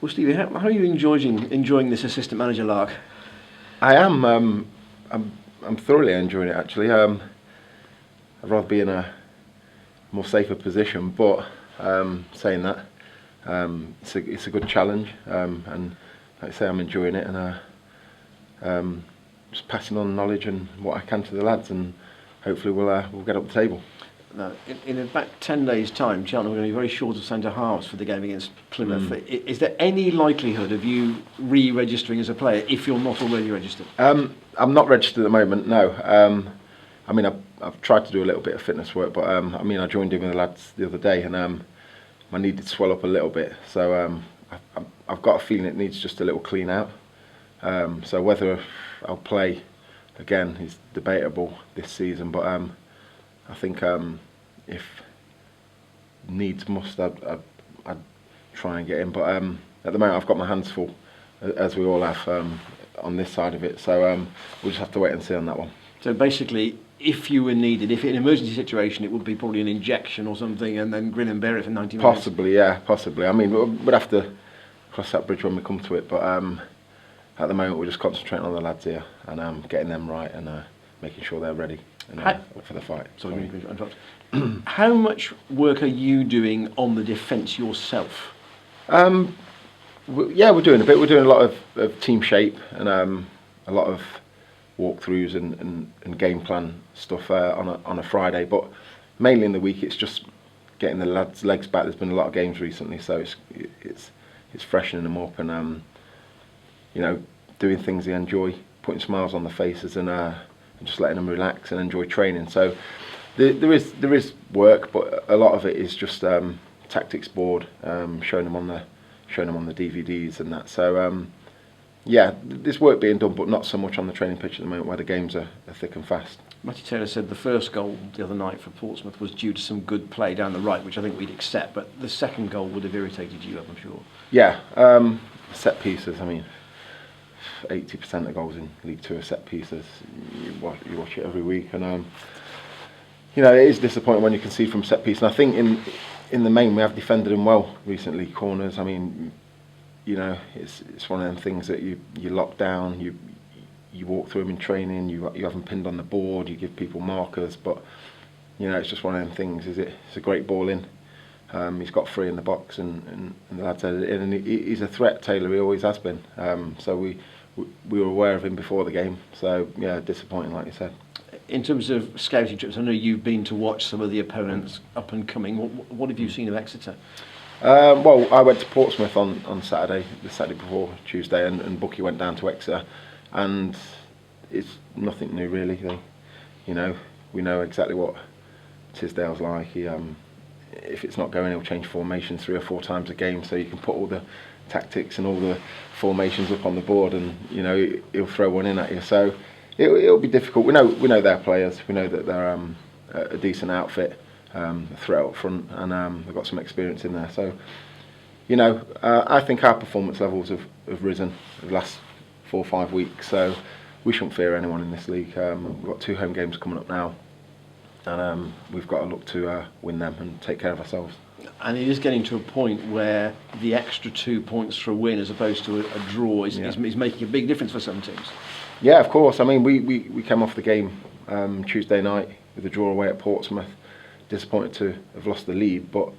Well, Stevie, how are you enjoying this assistant manager lark? I am. I'm thoroughly enjoying it actually. I'd rather be in a more safer position, but saying that, it's a good challenge, and like I say, I'm enjoying it, and just passing on knowledge and what I can to the lads, and hopefully we'll get up the table. Now, in about 10 days' time, Cheltenham are going to be very short of centre halves for the game against Plymouth. Is there any likelihood of you re-registering as a player if you're not already registered? I'm not registered at the moment, no. I mean, I've tried to do a little bit of fitness work, but I joined in with the lads the other day, and my knee did swell up a little bit, so I've got a feeling it needs just a little clean out. So whether I'll play again is debatable this season, but I think if needs must, I'd try and get in. But at the moment, I've got my hands full, as we all have, on this side of it. So we'll just have to wait and see on that one. So basically, if you were needed, if in an emergency situation, it would be probably an injection or something, and then grin and bear it for 90 minutes. Possibly, yeah, possibly. I mean, we'd have to cross that bridge when we come to it. But at the moment, we're just concentrating on the lads here and getting them right and making sure they're ready and for the fight. Sorry, how much work are you doing on the defence yourself? We're doing a bit. We're doing a lot of team shape and a lot of walkthroughs and game plan stuff on a Friday. But mainly in the week, it's just getting the lads' legs back. There's been a lot of games recently, so it's freshening them up and doing things they enjoy, putting smiles on their faces and just letting them relax and enjoy training. So there is work, but a lot of it is just tactics board, showing them on the DVDs and that. So there's work being done, but not so much on the training pitch at the moment where the games are thick and fast. Matty Taylor said the first goal the other night for Portsmouth was due to some good play down the right, which I think we'd accept, but the second goal would have irritated you, I'm sure. Yeah, set pieces. I mean, 80% of goals in League Two are set pieces. You watch it every week, and it is disappointing when you concede from set piece. And I think in the main we have defended them well recently. Corners, I mean, it's one of them things that you lock down. You walk through them in training. You have them pinned on the board. You give people markers, but it's just one of them things. It's a great ball in. He's got three in the box, and the lads had it in, and he's a threat. Taylor, he always has been. So we were aware of him before the game. So yeah, disappointing, like you said. In terms of scouting trips, I know you've been to watch some of the opponents up and coming. What have you seen of Exeter? Well, I went to Portsmouth on Saturday, the Saturday before Tuesday, and Bucky went down to Exeter, and it's nothing new really. We know exactly what Tisdale's like. If it's not going, he'll change formations 3 or 4 times a game, so you can put all the tactics and all the formations up on the board, and he'll throw one in at you. So it'll be difficult. We know their players. We know that they're a decent outfit, a threat up front, and they've got some experience in there. So I think our performance levels have risen the last 4 or 5 weeks. So we shouldn't fear anyone in this league. We've got 2 home games coming up now, and we've got to look to win them and take care of ourselves. And it is getting to a point where the extra 2 points for a win as opposed to a draw is making a big difference for some teams. Yeah, of course. I mean, we came off the game Tuesday night with a draw away at Portsmouth. Disappointed to have lost the lead, but at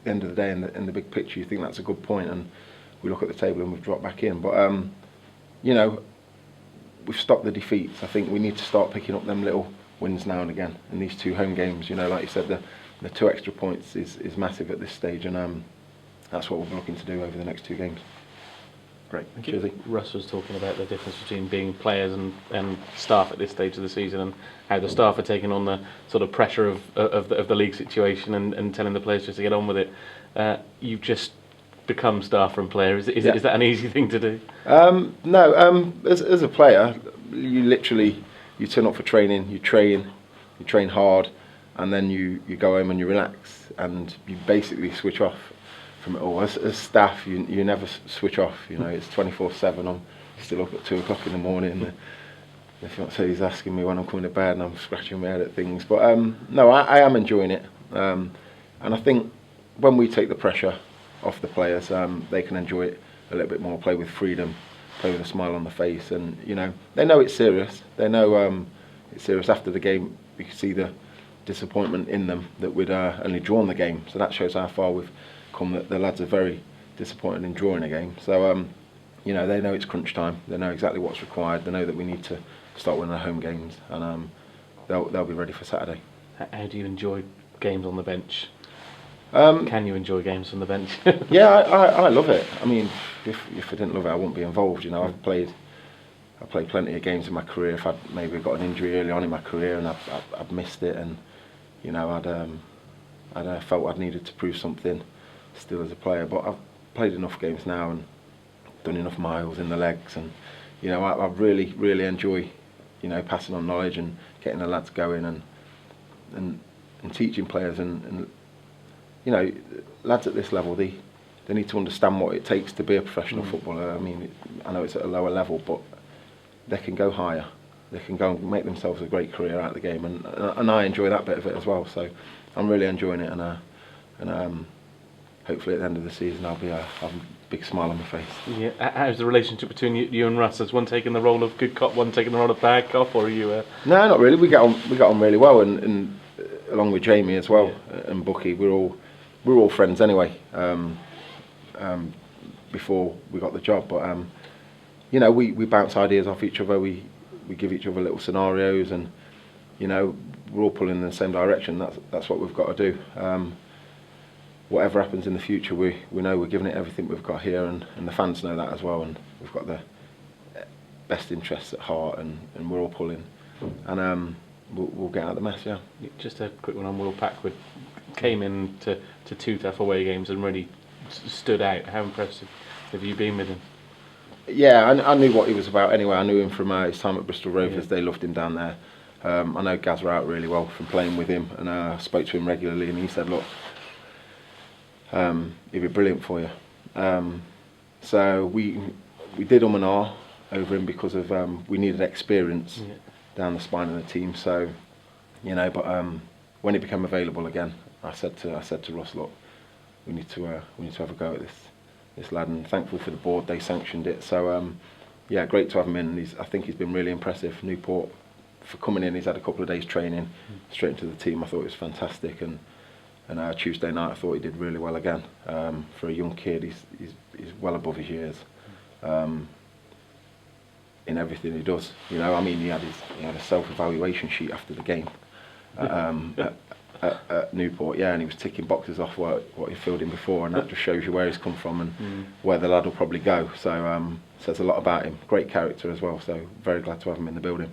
the end of the day, in the big picture, you think that's a good point, and we look at the table and we've dropped back in. But we've stopped the defeats. I think we need to start picking up them little wins now and again. In these 2 home games, like you said, the 2 extra points is massive at this stage, and that's what we'll be looking to do over the next 2 games. Great, thank you. you. Russ was talking about the difference between being players and staff at this stage of the season, and how the staff are taking on the sort of pressure of the league situation and telling the players just to get on with it. You've just become staff from player. Is that an easy thing to do? No. As a player, you turn up for training, you train hard, and then you go home and you relax, and you basically switch off from it all. As staff, you never switch off. It's 24/7. I'm still up at 2 o'clock in the morning. The fiance is asking me when I'm coming to bed, and I'm scratching my head at things. But no, I am enjoying it, and I think when we take the pressure off the players, they can enjoy it a little bit more, play with freedom, play with a smile on the face, and they know it's serious. They know it's serious. After the game, you can see the disappointment in them that we'd only drawn the game, so that shows how far we've come. That the lads are very disappointed in drawing a game. So they know it's crunch time. They know exactly what's required. They know that we need to start winning our home games, and they'll be ready for Saturday. How do you enjoy games on the bench? Can you enjoy games on the bench? Yeah, I love it. I mean, if I didn't love it, I wouldn't be involved. I've played plenty of games in my career. If I'd maybe got an injury early on in my career and I'd missed it, and I'd felt I'd needed to prove something still as a player. But I've played enough games now and done enough miles in the legs, and I really enjoy passing on knowledge and getting the lads going and teaching players and lads at this level, they need to understand what it takes to be a professional footballer. I mean, I know it's at a lower level, but they can go higher. They can go and make themselves a great career out of the game, and I enjoy that bit of it as well. So I'm really enjoying it, and hopefully at the end of the season I'll have a big smile on my face. Yeah. How's the relationship between you and Russ? Has one taken the role of good cop, one taking the role of bad cop, or are you? No, not really. We get on really well, and along with Jamie as well, and Bucky, we're all friends anyway. Before we got the job, but we bounce ideas off each other. We give each other little scenarios, and we're all pulling in the same direction. That's what we've got to do. Whatever happens in the future, we know we're giving it everything we've got here, and the fans know that as well. And we've got the best interests at heart, and we're all pulling, and we'll get out of the mess. Yeah. Just a quick one on Will Packwood. Came in to 2 tough away games and really stood out. How impressive have you been with him? Yeah, I knew what he was about anyway. I knew him from his time at Bristol Rovers. They loved him down there. I know Gaz were out really well from playing with him, and I spoke to him regularly, and he said, look, he'd be brilliant for you. So we did and ah over him because of we needed experience down the spine of the team. So but when he became available again, I said to Ross, look, we need to have a go at this lad, and thankful for the board, they sanctioned it. So great to have him in. I think he's been really impressive. Newport, for coming in, he's had a couple of days training straight into the team. I thought it was fantastic, and Tuesday night I thought he did really well again. For a young kid, he's well above his years in everything he does. He had a self-evaluation sheet after the game at Newport, and he was ticking boxes off what he filled in before, and that just shows you where he's come from and where the lad will probably go. So says a lot about him. Great character as well. So very glad to have him in the building.